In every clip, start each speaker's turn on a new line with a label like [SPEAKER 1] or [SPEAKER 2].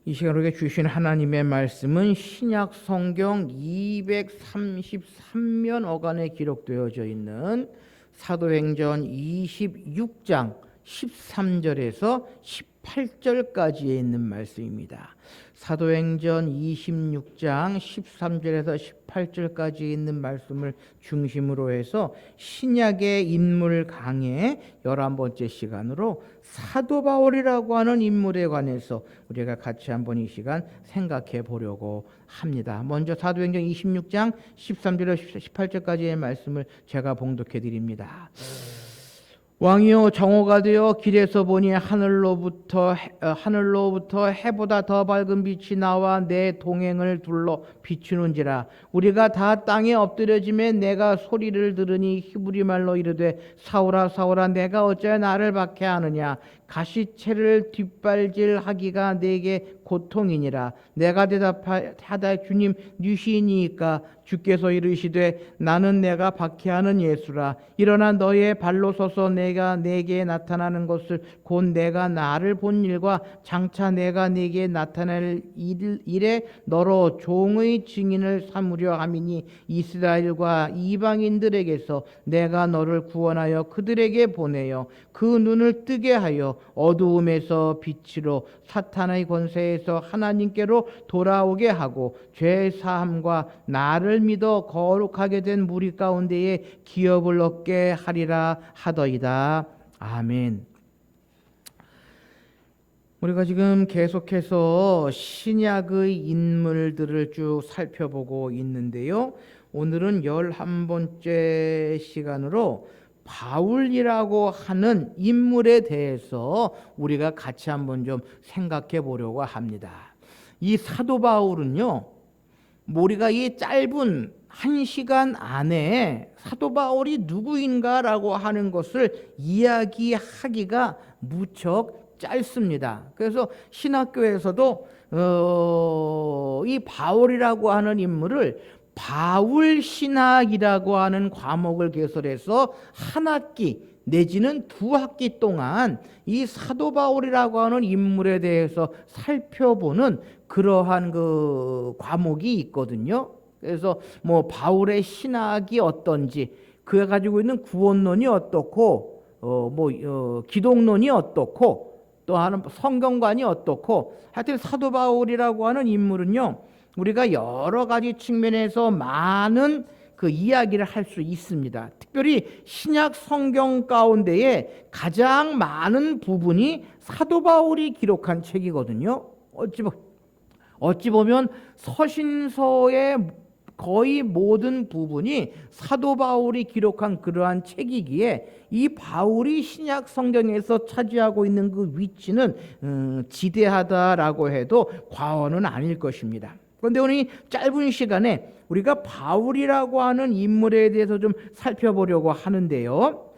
[SPEAKER 1] 이 시간 우리에게 주신 하나님의 말씀은 신약 성경 233면 어간에 기록되어져 있는 사도행전 26장 13절에서 18절까지에 있는 말씀입니다. 사도행전 26장 13절에서 18절까지 있는 말씀을 중심으로 해서 신약의 인물 강의 11번째 시간으로 사도 바울이라고 하는 인물에 관해서 우리가 같이 한번 이 시간 생각해 보려고 합니다. 먼저 사도행전 26장 13절에서 18절까지의 말씀을 제가 봉독해 드립니다. 왕이여, 정오가 되어 길에서 보니 하늘로부터 해보다 더 밝은 빛이 나와 내 동행을 둘러 비추는지라. 우리가 다 땅에 엎드려지매 내가 소리를 들으니 히브리 말로 이르되 사울아 사울아 내가 어찌하여 나를 박해하느냐. 가시채를 뒷발질하기가 내게 고통이니라. 내가 대답하되 주님 누시니이까. 주께서 이르시되 나는 내가 박해하는 예수라. 일어나 너의 발로 서서 내가 내게 나타나는 것을 곧 내가 나를 본 일과 장차 내가 네게 나타날 일에 너로 종의 증인을 삼으려 함이니 이스라엘과 이방인들에게서 내가 너를 구원하여 그들에게 보내어 그 눈을 뜨게 하여 어두움에서 빛으로 사탄의 권세에서 하나님께로 돌아오게 하고 죄 사함과 나를 믿어 거룩하게 된 무리 가운데에 기업을 얻게 하리라 하더이다. 아멘. 우리가 지금 계속해서 신약의 인물들을 쭉 살펴보고 있는데요. 오늘은 11번째 시간으로 바울이라고 하는 인물에 대해서 우리가 같이 한번 좀 생각해 보려고 합니다. 이 사도 바울은요, 우리가 이 짧은 1시간 안에 사도 바울이 누구인가라고 하는 것을 이야기하기가 무척 짧습니다. 그래서 신학교에서도 이 바울이라고 하는 인물을 바울신학이라고 하는 과목을 개설해서 한 학기 내지는 2학기 동안 이 사도 바울이라고 하는 인물에 대해서 살펴보는 그러한 그 과목이 있거든요. 그래서 뭐 바울의 신학이 어떤지, 그가 가지고 있는 구원론이 어떻고, 기독론이 어떻고, 또 하는 성경관이 어떻고, 하여튼 사도 바울이라고 하는 인물은요, 우리가 여러 가지 측면에서 많은 그 이야기를 할 수 있습니다. 특별히 신약 성경 가운데에 가장 많은 부분이 사도 바울이 기록한 책이거든요. 어찌 보면 서신서의 거의 모든 부분이 사도 바울이 기록한 그러한 책이기에 이 바울이 신약 성경에서 차지하고 있는 그 위치는 지대하다라고 해도 과언은 아닐 것입니다. 그런데 오늘 이 짧은 시간에 우리가 바울이라고 하는 인물에 대해서 좀 살펴보려고 하는데요.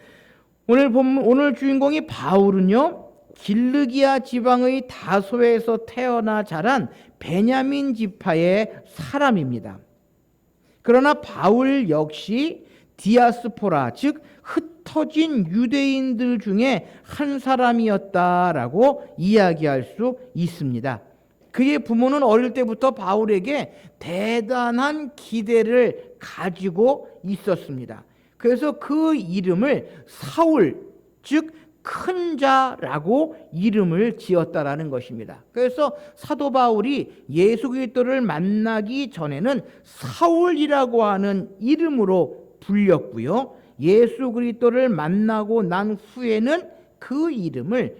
[SPEAKER 1] 오늘 주인공이 바울은요, 길르기아 지방의 다소에서 태어나 자란 베냐민 지파의 사람입니다. 그러나 바울 역시 디아스포라, 즉 흩어진 유대인들 중에 한 사람이었다라고 이야기할 수 있습니다. 그의 부모는 어릴 때부터 바울에게 대단한 기대를 가지고 있었습니다. 그래서 그 이름을 사울, 즉 큰 자라고 이름을 지었다라는 것입니다. 그래서 사도 바울이 예수 그리스도를 만나기 전에는 사울이라고 하는 이름으로 불렸고요. 예수 그리스도를 만나고 난 후에는 그 이름을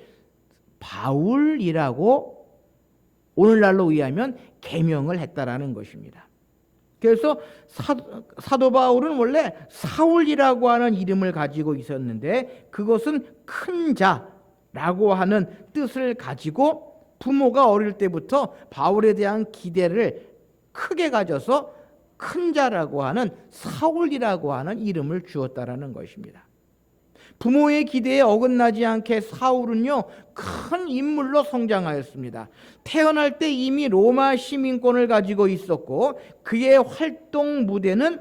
[SPEAKER 1] 바울이라고 오늘날로 의하면 계명을 했다라는 것입니다. 그래서 사도 바울은 원래 사울이라고 하는 이름을 가지고 있었는데 그것은 큰 자라고 하는 뜻을 가지고 부모가 어릴 때부터 바울에 대한 기대를 크게 가져서 큰 자라고 하는 사울이라고 하는 이름을 주었다라는 것입니다. 부모의 기대에 어긋나지 않게 사울은요, 큰 인물로 성장하였습니다. 태어날 때 이미 로마 시민권을 가지고 있었고 그의 활동 무대는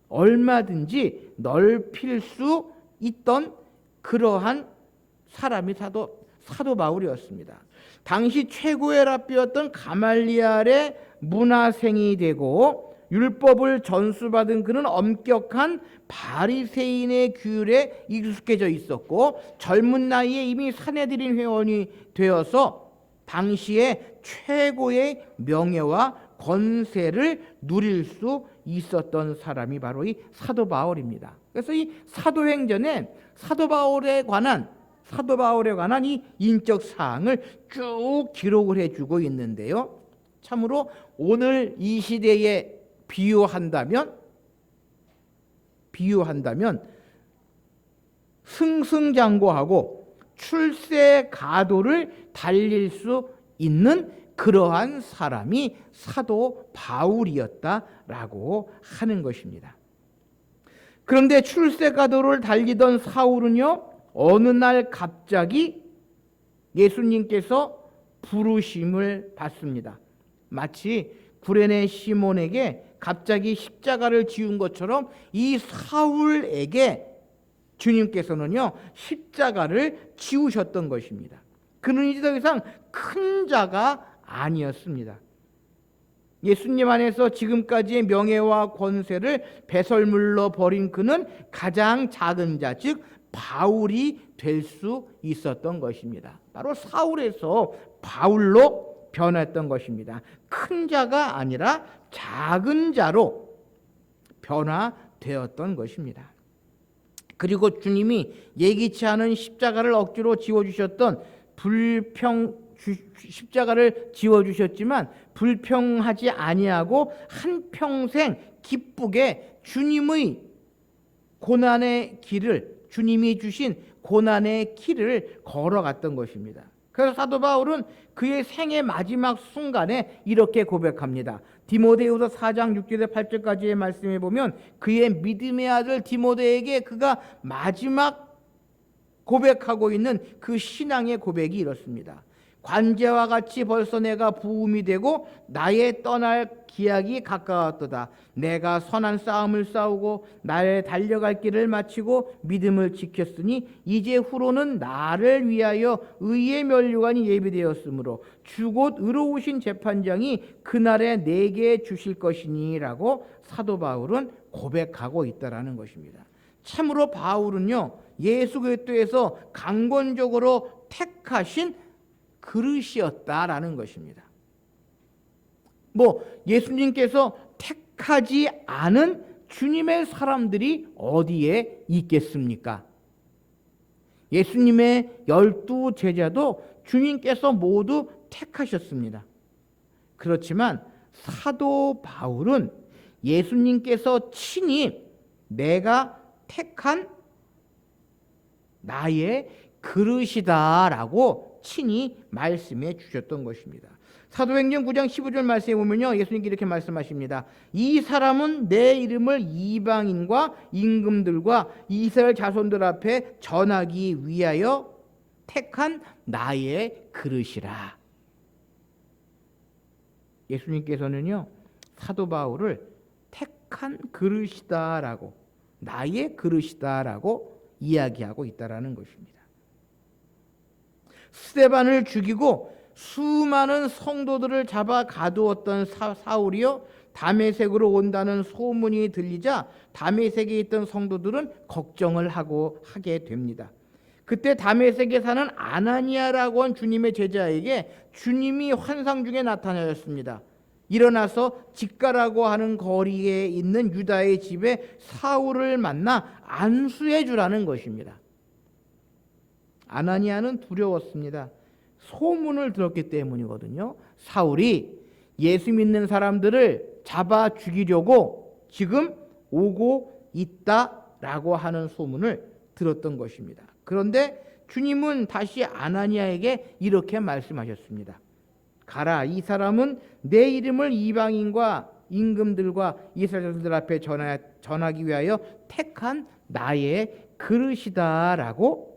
[SPEAKER 1] 얼마든지 넓힐 수 있던 그러한 사람이 사도 바울이었습니다. 당시 최고의 랍비였던 가말리엘의 문화생이 되고 율법을 전수받은 그는 엄격한 바리새인의 규율에 익숙해져 있었고 젊은 나이에 이미 산헤드린 회원이 되어서 당시에 최고의 명예와 권세를 누릴 수 있었던 사람이 바로 이 사도 바울입니다. 그래서 이 사도행전에 사도 바울에 관한 이 인적 사항을 쭉 기록을 해주고 있는데요. 참으로 오늘 이 시대에 비유한다면 승승장구하고 출세가도를 달릴 수 있는 그러한 사람이 사도 바울이었다라고 하는 것입니다. 그런데 출세가도를 달리던 사울은요, 어느 날 갑자기 예수님께서 부르심을 받습니다. 마치 구레네 시몬에게 갑자기 십자가를 지운 것처럼 이 사울에게 주님께서는요, 십자가를 지우셨던 것입니다. 그는 이제 더 이상 큰 자가 아니었습니다. 예수님 안에서 지금까지의 명예와 권세를 배설물로 버린 그는 가장 작은 자, 즉 바울이 될 수 있었던 것입니다. 바로 사울에서 바울로 변했던 것입니다. 큰 자가 아니라 작은 자로 변화되었던 것입니다. 그리고 주님이 예기치 않은 십자가를 억지로 지워주셨던 십자가를 지워주셨지만 불평하지 아니하고 한평생 기쁘게 주님이 주님이 주신 고난의 길을 걸어갔던 것입니다. 그래서 사도 바울은 그의 생의 마지막 순간에 이렇게 고백합니다. 디모데후서 4장 6절에서 8절까지의 말씀에 보면 그의 믿음의 아들 디모데에게 그가 마지막 고백하고 있는 그 신앙의 고백이 이렇습니다. 관제와 같이 벌써 내가 부음이 되고 나의 떠날 기약이 가까웠도다. 내가 선한 싸움을 싸우고 나의 달려갈 길을 마치고 믿음을 지켰으니 이제 후로는 나를 위하여 의의 면류관이 예비되었으므로 주 곧 의로우신 재판장이 그날에 내게 주실 것이니라고 사도 바울은 고백하고 있다라는 것입니다. 참으로 바울은요, 예수 그리스도에서 강권적으로 택하신 그릇이었다라는 것입니다. 예수님께서 택하지 않은 주님의 사람들이 어디에 있겠습니까? 예수님의 12 제자도 주님께서 모두 택하셨습니다. 그렇지만 사도 바울은 예수님께서 친히 내가 택한 나의 그릇이다라고 친히 말씀해 주셨던 것입니다. 사도행전 9장 15절 말씀에 보면요, 예수님께 이렇게 말씀하십니다. 이 사람은 내 이름을 이방인과 임금들과 이스라엘 자손들 앞에 전하기 위하여 택한 나의 그릇이라. 예수님께서는요, 사도 바울을 택한 그릇이다라고, 나의 그릇이다라고 이야기하고 있다라는 것입니다. 스데반을 죽이고 수많은 성도들을 잡아 가두었던 사울이요, 다메섹으로 온다는 소문이 들리자 다메섹에 있던 성도들은 걱정을 하게 됩니다. 그때 다메섹에 사는 아나니아라고 한 주님의 제자에게 주님이 환상 중에 나타나셨습니다. 일어나서 직가라고 하는 거리에 있는 유다의 집에 사울을 만나 안수해 주라는 것입니다. 아나니아는 두려웠습니다. 소문을 들었기 때문이거든요. 사울이 예수 믿는 사람들을 잡아 죽이려고 지금 오고 있다라고 하는 소문을 들었던 것입니다. 그런데 주님은 다시 아나니아에게 이렇게 말씀하셨습니다. 가라, 이 사람은 내 이름을 이방인과 임금들과 이스라엘 자손들 앞에 전하기 위하여 택한 나의 그릇이다라고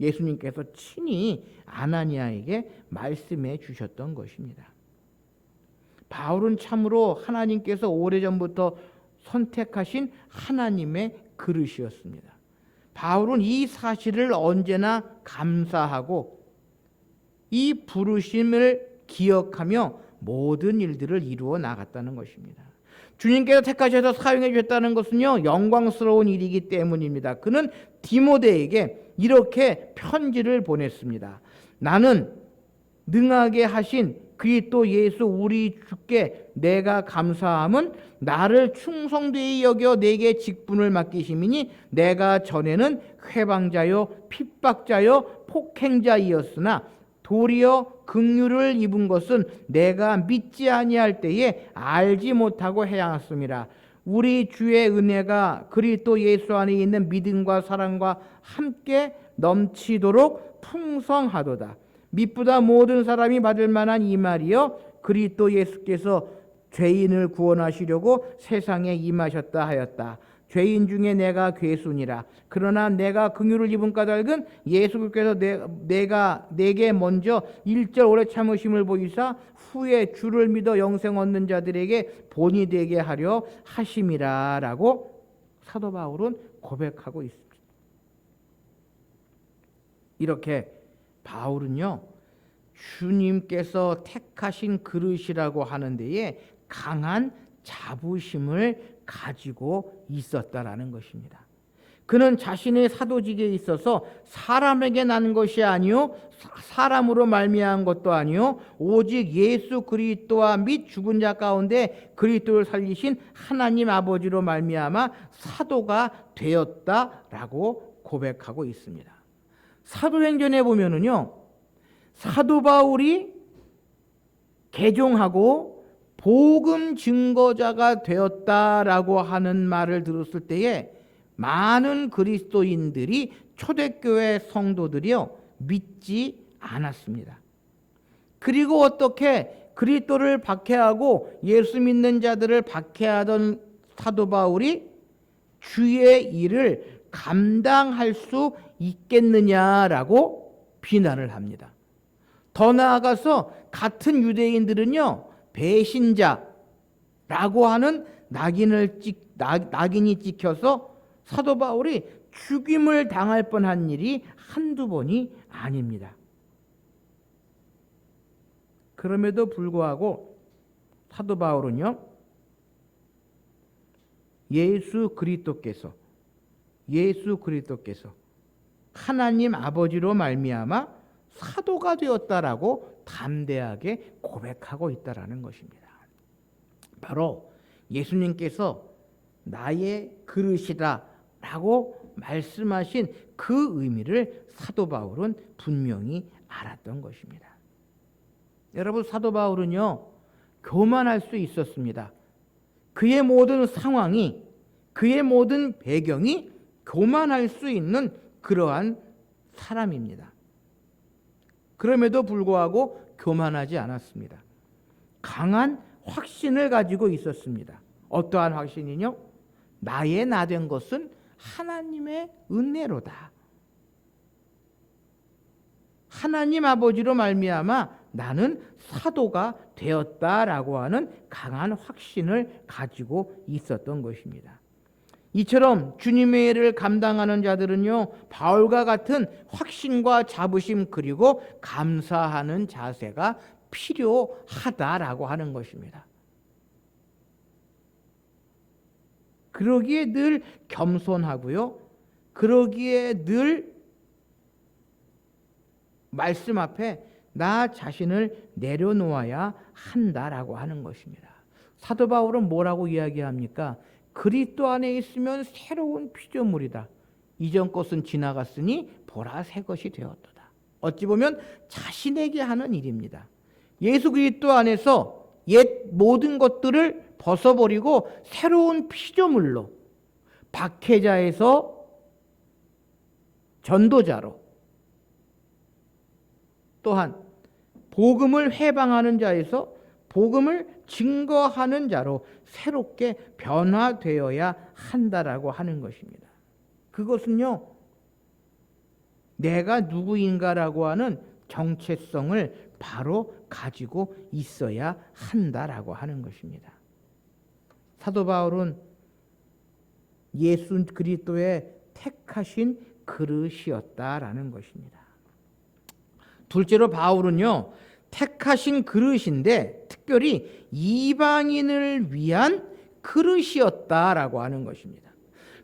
[SPEAKER 1] 예수님께서 친히 아나니아에게 말씀해 주셨던 것입니다. 바울은 참으로 하나님께서 오래전부터 선택하신 하나님의 그릇이었습니다. 바울은 이 사실을 언제나 감사하고 이 부르심을 기억하며 모든 일들을 이루어 나갔다는 것입니다. 주님께서 택하셔서 사용해 주셨다는 것은요, 영광스러운 일이기 때문입니다. 그는 디모데에게 이렇게 편지를 보냈습니다. 나는 능하게 하신 그리스도 예수 우리 주께 내가 감사함은 나를 충성되이 여겨 내게 직분을 맡기심이니 내가 전에는 회방자요 핍박자요 폭행자이었으나 도리어 긍휼을 입은 것은 내가 믿지 아니할 때에 알지 못하고 해양했습니다. 우리 주의 은혜가 그리스도 예수 안에 있는 믿음과 사랑과 함께 넘치도록 풍성하도다. mit보다 모든 사람이 받을 만한 이 말이요 그리스도 예수께서 죄인을 구원하시려고 세상에 임하셨다 하였다. 죄인 중에 내가 괴순이라. 그러나 내가 긍휼을 입은 까닭은 예수께서 내게 먼저 일절 오래 참으심을 보이사 후에 주를 믿어 영생 얻는 자들에게 본이 되게 하려 하심이라 라고 사도 바울은 고백하고 있습니다. 이렇게 바울은요, 주님께서 택하신 그릇이라고 하는 데에 강한 자부심을 가지고 있었다라는 것입니다. 그는 자신의 사도직에 있어서 사람에게 난 것이 아니요 사람으로 말미암은 것도 아니요 오직 예수 그리스도와 및 죽은 자 가운데 그리스도를 살리신 하나님 아버지로 말미암아 사도가 되었다라고 고백하고 있습니다. 사도행전에 보면은요, 사도 바울이 개종하고 복음 증거자가 되었다라고 하는 말을 들었을 때에 많은 그리스도인들이 초대교회 성도들이요 믿지 않았습니다. 그리고 어떻게 그리스도를 박해하고 예수 믿는 자들을 박해하던 사도 바울이 주의 일을 감당할 수 있겠느냐라고 비난을 합니다. 더 나아가서 같은 유대인들은요 배신자라고 하는 낙인이 찍혀서 사도 바울이 죽임을 당할 뻔한 일이 한두 번이 아닙니다. 그럼에도 불구하고 사도 바울은요 예수 그리스도께서 하나님 아버지로 말미암아 사도가 되었다라고 담대하게 고백하고 있다라는 것입니다. 바로 예수님께서 나의 그릇이다라고 말씀하신 그 의미를 사도 바울은 분명히 알았던 것입니다. 여러분, 사도 바울은요 교만할 수 있었습니다. 그의 모든 상황이, 그의 모든 배경이 교만할 수 있는 그러한 사람입니다. 그럼에도 불구하고 교만하지 않았습니다. 강한 확신을 가지고 있었습니다. 어떠한 확신이요? 나의 나 된 것은 하나님의 은혜로다. 하나님 아버지로 말미암아 나는 사도가 되었다라고 하는 강한 확신을 가지고 있었던 것입니다. 이처럼 주님의 일을 감당하는 자들은요 바울과 같은 확신과 자부심 그리고 감사하는 자세가 필요하다라고 하는 것입니다. 그러기에 늘 겸손하고요, 그러기에 늘 말씀 앞에 나 자신을 내려놓아야 한다라고 하는 것입니다. 사도 바울은 뭐라고 이야기합니까? 그리스도 안에 있으면 새로운 피조물이다. 이전 것은 지나갔으니 보라 새 것이 되었도다. 어찌 보면 자신에게 하는 일입니다. 예수 그리스도 안에서 옛 모든 것들을 벗어버리고 새로운 피조물로, 박해자에서 전도자로, 또한 복음을 회방하는 자에서 복음을 증거하는 자로 새롭게 변화되어야 한다라고 하는 것입니다. 그것은요 내가 누구인가라고 하는 정체성을 바로 가지고 있어야 한다라고 하는 것입니다. 사도 바울은 예수 그리스도의 택하신 그릇이었다라는 것입니다. 둘째로 바울은요, 택하신 그릇인데 특별히 이방인을 위한 그릇이었다라고 하는 것입니다.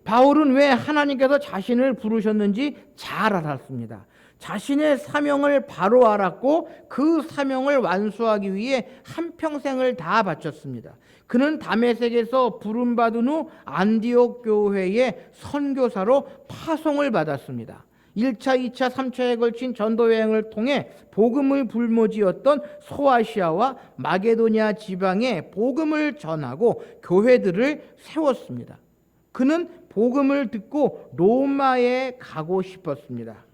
[SPEAKER 1] 바울은 왜 하나님께서 자신을 부르셨는지 잘 알았습니다. 자신의 사명을 바로 알았고 그 사명을 완수하기 위해 한평생을 다 바쳤습니다. 그는 다메섹에서 부름받은 후 안디옥 교회의 선교사로 파송을 받았습니다. 1차, 2차, 3차에 걸친 전도 여행을 통해 복음을 불모지었던 소아시아와 마게도니아 지방에 복음을 전하고 교회들을 세웠습니다. 그는 복음을 듣고 로마에 가고 싶었습니다.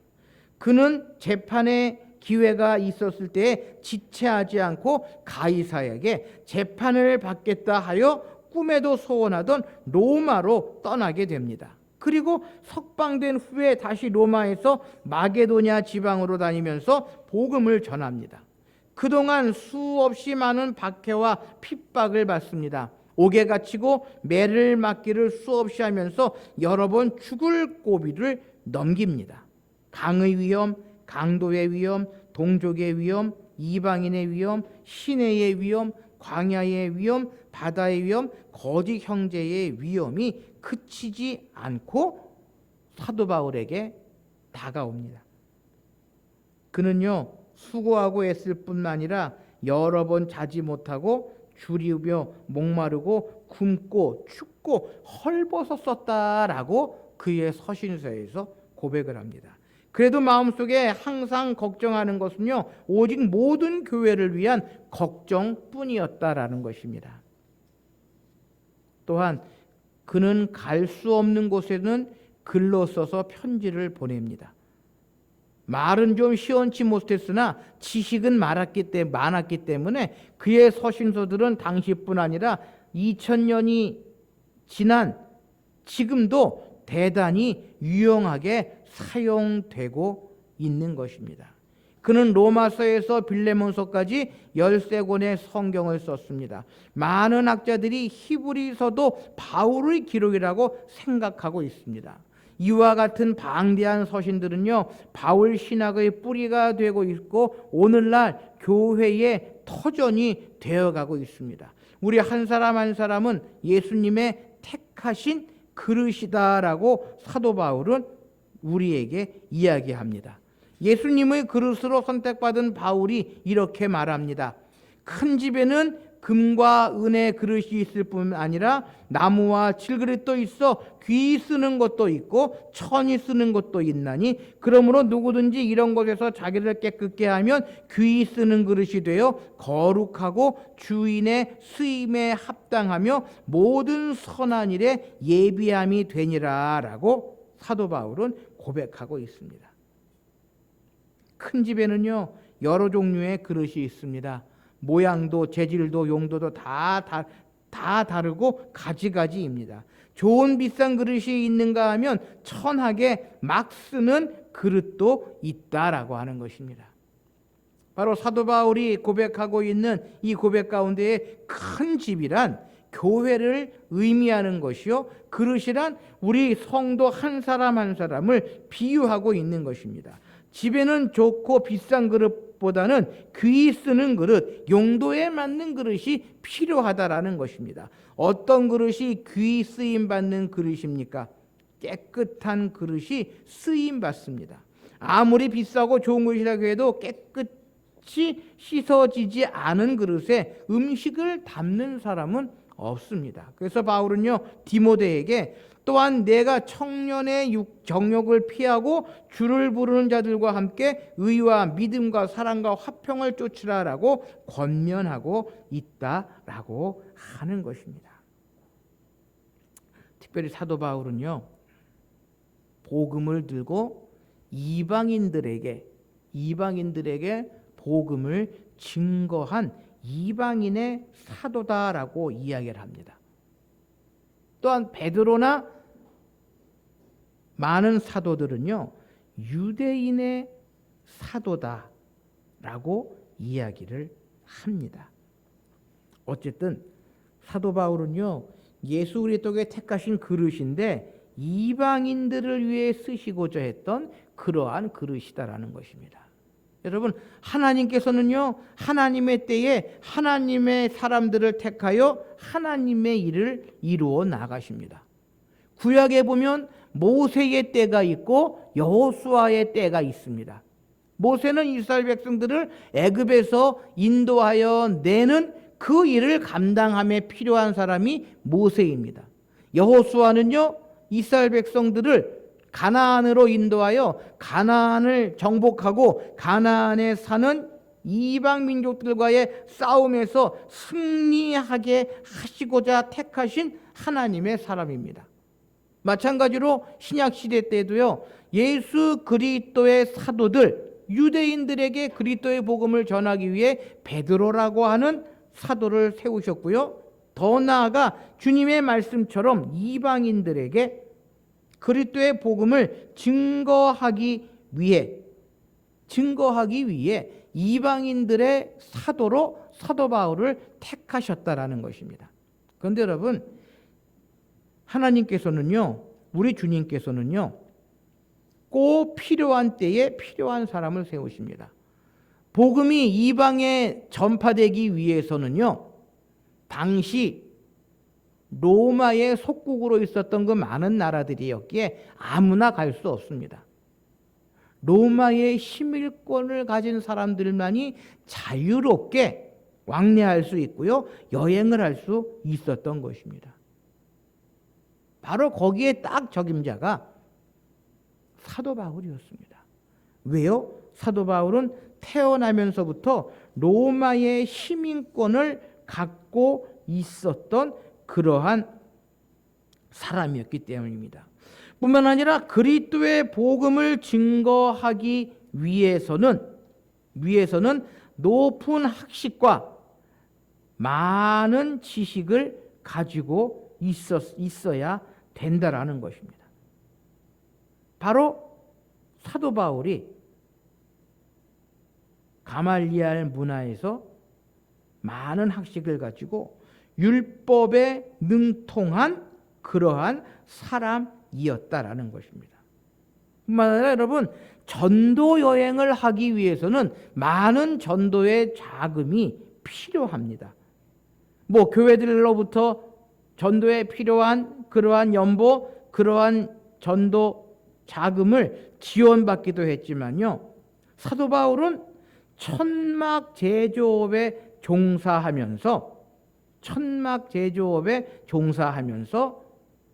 [SPEAKER 1] 그는 재판의 기회가 있었을 때에 지체하지 않고 가이사에게 재판을 받겠다 하여 꿈에도 소원하던 로마로 떠나게 됩니다. 그리고 석방된 후에 다시 로마에서 마게도냐 지방으로 다니면서 복음을 전합니다. 그동안 수없이 많은 박해와 핍박을 받습니다. 옥에 갇히고 매를 맞기를 수없이 하면서 여러 번 죽을 고비를 넘깁니다. 강의 위험, 강도의 위험, 동족의 위험, 이방인의 위험, 시내의 위험, 광야의 위험, 바다의 위험, 거짓 형제의 위험이 그치지 않고 사도 바울에게 다가옵니다. 그는요, 수고하고 애쓸 뿐만 아니라 여러 번 자지 못하고 주리며 목마르고 굶고 춥고 헐벗었었다라고 그의 서신서에서 고백을 합니다. 그래도 마음속에 항상 걱정하는 것은요, 오직 모든 교회를 위한 걱정뿐이었다라는 것입니다. 또한 그는 갈 수 없는 곳에는 글로 써서 편지를 보냅니다. 말은 좀 시원치 못했으나 지식은 많았기 때문에 그의 서신서들은 당시뿐 아니라 2000년이 지난 지금도 대단히 유용하게 사용되고 있는 것입니다. 그는 로마서에서 빌레몬서까지 13권의 성경을 썼습니다. 많은 학자들이 히브리서도 바울의 기록이라고 생각하고 있습니다. 이와 같은 방대한 서신들은요, 바울 신학의 뿌리가 되고 있고 오늘날 교회의 터전이 되어가고 있습니다. 우리 한 사람 한 사람은 예수님의 택하신 그릇이다라고 사도 바울은 우리에게 이야기합니다. 예수님의 그릇으로 선택받은 바울이 이렇게 말합니다. 큰 집에는 금과 은의 그릇이 있을 뿐 아니라 나무와 질그릇도 있어 귀 쓰는 것도 있고 천이 쓰는 것도 있나니 그러므로 누구든지 이런 것에서 자기를 깨끗게 하면 귀 쓰는 그릇이 되어 거룩하고 주인의 쓰임에 합당하며 모든 선한 일에 예비함이 되니라 라고 사도 바울은 고백하고 있습니다. 큰 집에는요, 여러 종류의 그릇이 있습니다. 모양도 재질도 용도도 다 다르고 가지가지입니다. 좋은 비싼 그릇이 있는가 하면 천하게 막 쓰는 그릇도 있다라고 하는 것입니다. 바로 사도 바울이 고백하고 있는 이 고백 가운데에 큰 집이란 교회를 의미하는 것이요, 그릇이란 우리 성도 한 사람 한 사람을 비유하고 있는 것입니다. 집에는 좋고 비싼 그릇보다는 귀 쓰는 그릇, 용도에 맞는 그릇이 필요하다라는 것입니다. 어떤 그릇이 귀 쓰임 받는 그릇입니까? 깨끗한 그릇이 쓰임 받습니다. 아무리 비싸고 좋은 그릇이라고 해도 깨끗이 씻어지지 않은 그릇에 음식을 담는 사람은 없습니다. 그래서 바울은요, 디모데에게 또한 내가 청년의 정욕을 피하고 주를 부르는 자들과 함께 의와 믿음과 사랑과 화평을 쫓으라라고 권면하고 있다라고 하는 것입니다. 특별히 사도 바울은요, 복음을 들고 이방인들에게 복음을 증거한 이방인의 사도다라고 이야기를 합니다. 또한 베드로나 많은 사도들은요, 유대인의 사도다라고 이야기를 합니다. 어쨌든 사도 바울은요, 예수 그리스도의 택하신 그릇인데 이방인들을 위해 쓰시고자 했던 그러한 그릇이다라는 것입니다. 여러분, 하나님께서는요, 하나님의 때에 하나님의 사람들을 택하여 하나님의 일을 이루어 나가십니다. 구약에 보면 모세의 때가 있고 여호수아의 때가 있습니다. 모세는 이스라엘 백성들을 애굽에서 인도하여 내는 그 일을 감당함에 필요한 사람이 모세입니다. 여호수아는요, 이스라엘 백성들을 가나안으로 인도하여 가나안을 정복하고 가나안에 사는 이방 민족들과의 싸움에서 승리하게 하시고자 택하신 하나님의 사람입니다. 마찬가지로 신약시대 때도요, 예수 그리스도의 사도들, 유대인들에게 그리스도의 복음을 전하기 위해 베드로라고 하는 사도를 세우셨고요, 더 나아가 주님의 말씀처럼 이방인들에게 그리스도의 복음을 증거하기 위해 이방인들의 사도로 사도 바울을 택하셨다라는 것입니다. 그런데 여러분, 하나님께서는요, 우리 주님께서는요, 꼭 필요한 때에 필요한 사람을 세우십니다. 복음이 이방에 전파되기 위해서는요, 당시 로마의 속국으로 있었던 그 많은 나라들이었기에 아무나 갈 수 없습니다. 로마의 시민권을 가진 사람들만이 자유롭게 왕래할 수 있고요, 여행을 할 수 있었던 것입니다. 바로 거기에 딱 적임자가 사도 바울이었습니다. 왜요? 사도 바울은 태어나면서부터 로마의 시민권을 갖고 있었던 그러한 사람이었기 때문입니다. 뿐만 아니라 그리스도의 복음을 증거하기 위해서는 높은 학식과 많은 지식을 가지고 있어야 된다라는 것입니다. 바로 사도 바울이 가말리알 문화에서 많은 학식을 가지고 율법에 능통한 그러한 사람이었다라는 것입니다. 뿐만 아니라 여러분, 전도 여행을 하기 위해서는 많은 전도의 자금이 필요합니다. 교회들로부터 전도에 필요한 그러한 연보, 그러한 전도 자금을 지원받기도 했지만요, 사도 바울은 천막 제조업에 종사하면서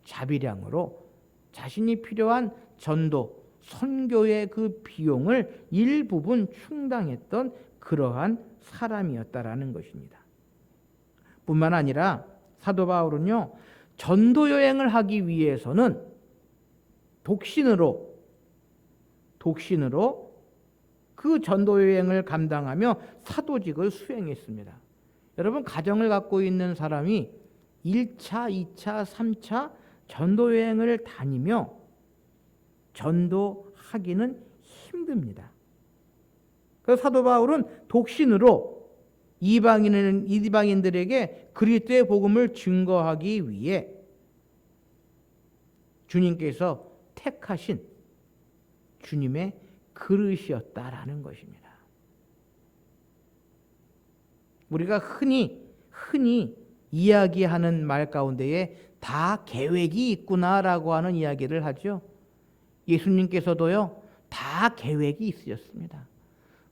[SPEAKER 1] 자비량으로 자신이 필요한 전도, 선교의 그 비용을 일부분 충당했던 그러한 사람이었다라는 것입니다. 뿐만 아니라 사도 바울은요, 전도 여행을 하기 위해서는 독신으로 그 전도 여행을 감당하며 사도직을 수행했습니다. 여러분, 가정을 갖고 있는 사람이 1차, 2차, 3차 전도 여행을 다니며 전도하기는 힘듭니다. 그래서 사도 바울은 독신으로 이방인들에게 그리스도의 복음을 증거하기 위해 주님께서 택하신 주님의 그릇이었다라는 것입니다. 우리가 흔히 이야기하는 말 가운데에 다 계획이 있구나라고 하는 이야기를 하죠. 예수님께서도요, 다 계획이 있으셨습니다.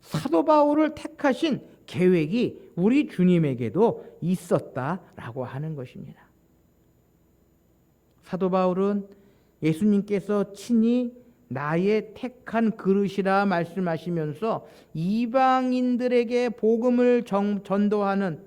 [SPEAKER 1] 사도 바울을 택하신 계획이 우리 주님에게도 있었다라고 하는 것입니다. 사도 바울은 예수님께서 친히 나의 택한 그릇이라 말씀하시면서 이방인들에게 복음을 전파하는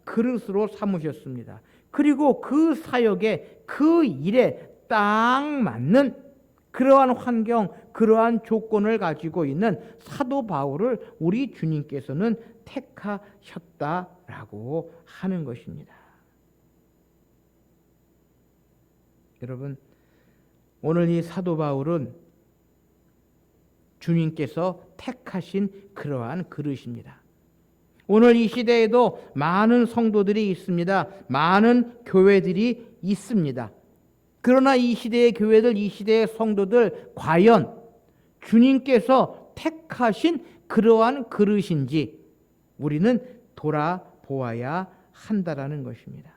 [SPEAKER 1] 그릇으로 삼으셨습니다. 그리고 그 사역에, 그 일에 딱 맞는 그러한 환경, 그러한 조건을 가지고 있는 사도 바울을 우리 주님께서는 택하셨다라고 하는 것입니다. 여러분, 오늘 이 사도 바울은 주님께서 택하신 그러한 그릇입니다. 오늘 이 시대에도 많은 성도들이 있습니다. 많은 교회들이 있습니다. 그러나 이 시대의 교회들, 이 시대의 성도들, 과연 주님께서 택하신 그러한 그릇인지 우리는 돌아보아야 한다라는 것입니다.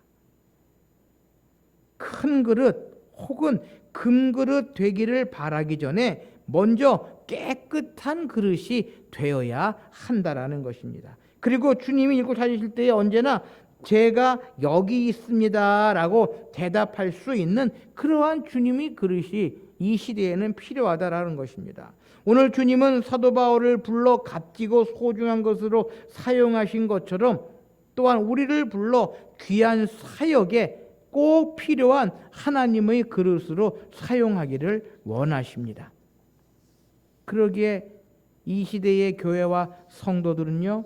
[SPEAKER 1] 큰 그릇 혹은 금그릇 되기를 바라기 전에 먼저 깨끗한 그릇이 되어야 한다라는 것입니다. 그리고 주님이 읽고 찾으실 때에 언제나 제가 여기 있습니다 라고 대답할 수 있는 그러한 주님의 그릇이 이 시대에는 필요하다라는 것입니다. 오늘 주님은 사도 바울을 불러 값지고 소중한 것으로 사용하신 것처럼 또한 우리를 불러 귀한 사역에 꼭 필요한 하나님의 그릇으로 사용하기를 원하십니다. 그러기에 이 시대의 교회와 성도들은요,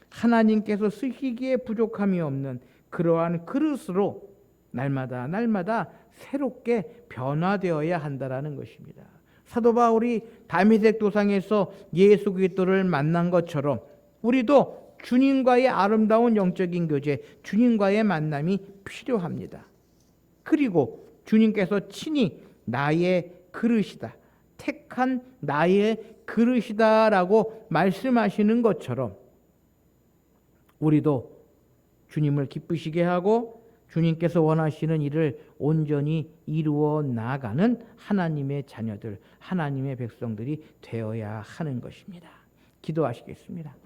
[SPEAKER 1] 하나님께서 쓰시기에 부족함이 없는 그러한 그릇으로 날마다 새롭게 변화되어야 한다라는 것입니다. 사도 바울이 다메섹 도상에서 예수 그리스도를 만난 것처럼 우리도 주님과의 아름다운 영적인 교제, 주님과의 만남이 필요합니다. 그리고 주님께서 친히 나의 그릇이다, 택한 나의 그릇이다 라고 말씀하시는 것처럼 우리도 주님을 기쁘시게 하고 주님께서 원하시는 일을 온전히 이루어 나가는 하나님의 자녀들, 하나님의 백성들이 되어야 하는 것입니다. 기도하시겠습니다.